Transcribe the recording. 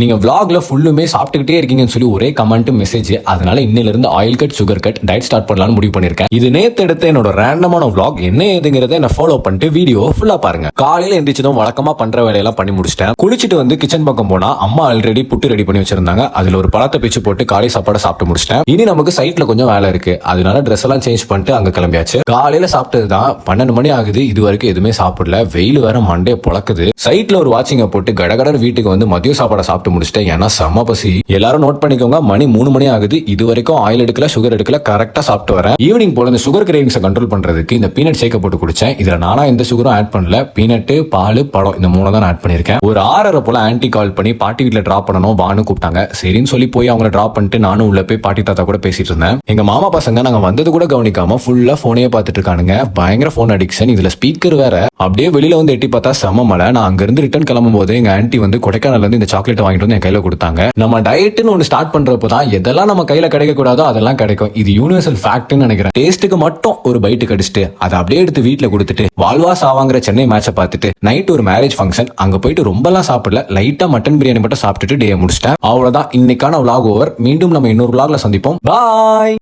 நீங்க vlogல ஃபுல்லுமே சாப்பிட்டுக்கிட்டே இருக்கீங்கன்னு சொல்லி ஒரே கமெண்ட் மெசேஜ். அதனால இன்னையில இருந்து oil cut sugar cut diet start பண்ணலாம்னு முடிவு பண்ணிருக்கேன். இது நேத்து எடுத்த என்னோட ரேண்டமான vlog. என்ன ஏதுங்கிறத என்ன ஃபாலோ பண்ணிட்டு வீடியோ ஃபுல்லா பாருங்க. காலையில எந்திரிச்சதும் வழக்கமா பண்ற வேலையெல்லாம் பண்ணி முடிச்சிட்டேன். குளிச்சிட்டு வந்து கிச்சன் பக்கம் போனா அம்மா ஆல்ரெடி புட்டு ரெடி பண்ணி வச்சிருந்தாங்க. அதுல ஒரு பழத்தை பிச்சு போட்டு காலை சாப்பாடு சாப்பிட்டு முடிச்சிட்டேன். இனி நமக்கு சைட்ல கொஞ்சம் வேலை இருக்கு. அதனால ட்ரெஸ் எல்லாம் சேஞ்ச் பண்ணிட்டு அங்க கிளம்பியாச்சு. காலையில சாப்பிட்டதுதான் 12 மணி ஆகுது. இது வரைக்கும் எதுவுமே சாப்பிடல. வெயில் வேற மண்டே பொழக்குது. சைட்ல ஒரு வாட்சிங்க போட்டு கடகடர் வீட்டுக்கு வந்து மதிய சாப்பாடு சாப்பிட்டு முடிச்சிட்டேன். ஏன்னா செம்ம பசி. எல்லாரும் நோட் பண்ணிக்கோங்க, மணி 3 மணி ஆகுது. இது வரைக்கும் ஆயில் எடுக்கல, சுகர் எடுக்கல, கரெக்டா சாப்பிட்டு வரேன். ஈவினிங் போல இந்த சுகர் கிரேவிங்ஸை கண்ட்ரோல் பண்றதுக்கு இந்த பீனட் ஷேக்க போட்டு குடிச்சேன். இதுல நானா எந்த சுகரும் ஆட் பண்ணல. பீனட், பால், பழம் இந்த 3 தான் ஆட் பண்ணிருக்கேன். ஒரு 6:30 போல ஆன்டி கால் பண்ணி பாட்டி வீட்டுல டிராப் பண்ணணும் வான்னு கூப்பிட்டாங்க. சரின்னு சொல்லி போய் அவங்கள டிராப் பண்ணிட்டு நானும் உள்ள போய் பாட்டி தாத்தா கூட பேசிட்டு இருந்தேன். எங்க மாமா பசங்க நாங்க வந்தது கூட கவனிக்காம ஃபுல்லா போனே பார்த்துட்டு இருக்கானுங்க. பயங்கர போன் அடிக்ஷன். இதுல ஸ்பீக்கர் வேற. அப்படியே வெளியில வந்து எட்டி பார்த்தா செம மழை. நான் அங்க இருந்து ரிட்டர்ன் கிளம்பும் போது எங்க ஆன்டி வந்து கொடைக்கானல்ல இருந்து இந்த சாக்லேட் வாங்கிட்டு வந்து என் கையில கொடுத்தாங்க. நம்ம டயட்னு ஒன்று ஸ்டார்ட் பண்றப்பதான் எதெல்லாம் நம்ம கையில கிடைக்க கூடாதோ அதெல்லாம் கிடைக்கும். இது யூனிவர்சல் ஃபேக்ட்னு நினைக்கிறேன். டேஸ்ட்டுக்கு மட்டும் ஒரு பைட்டு கடிச்சிட்டு அதை அப்படியே எடுத்து வீட்டுல கொடுத்துட்டு வால்வாஸ் ஆவாங்கிற சென்னை மேட்சை பார்த்துட்டு நைட் ஒரு மேரேஜ் ஃபங்க்ஷன். அங்க போயிட்டு ரொம்பலாம் சாப்பிடல, லைட்டா மட்டன் பிரியாணி மட்டும் சாப்பிட்டுட்டு டே முடிச்சிட்டேன். அவ்வளவுதான், இன்னைக்கான vlog ஓவர். மீண்டும் நம்ம இன்னொரு vlogல சந்திப்போம். பாய்.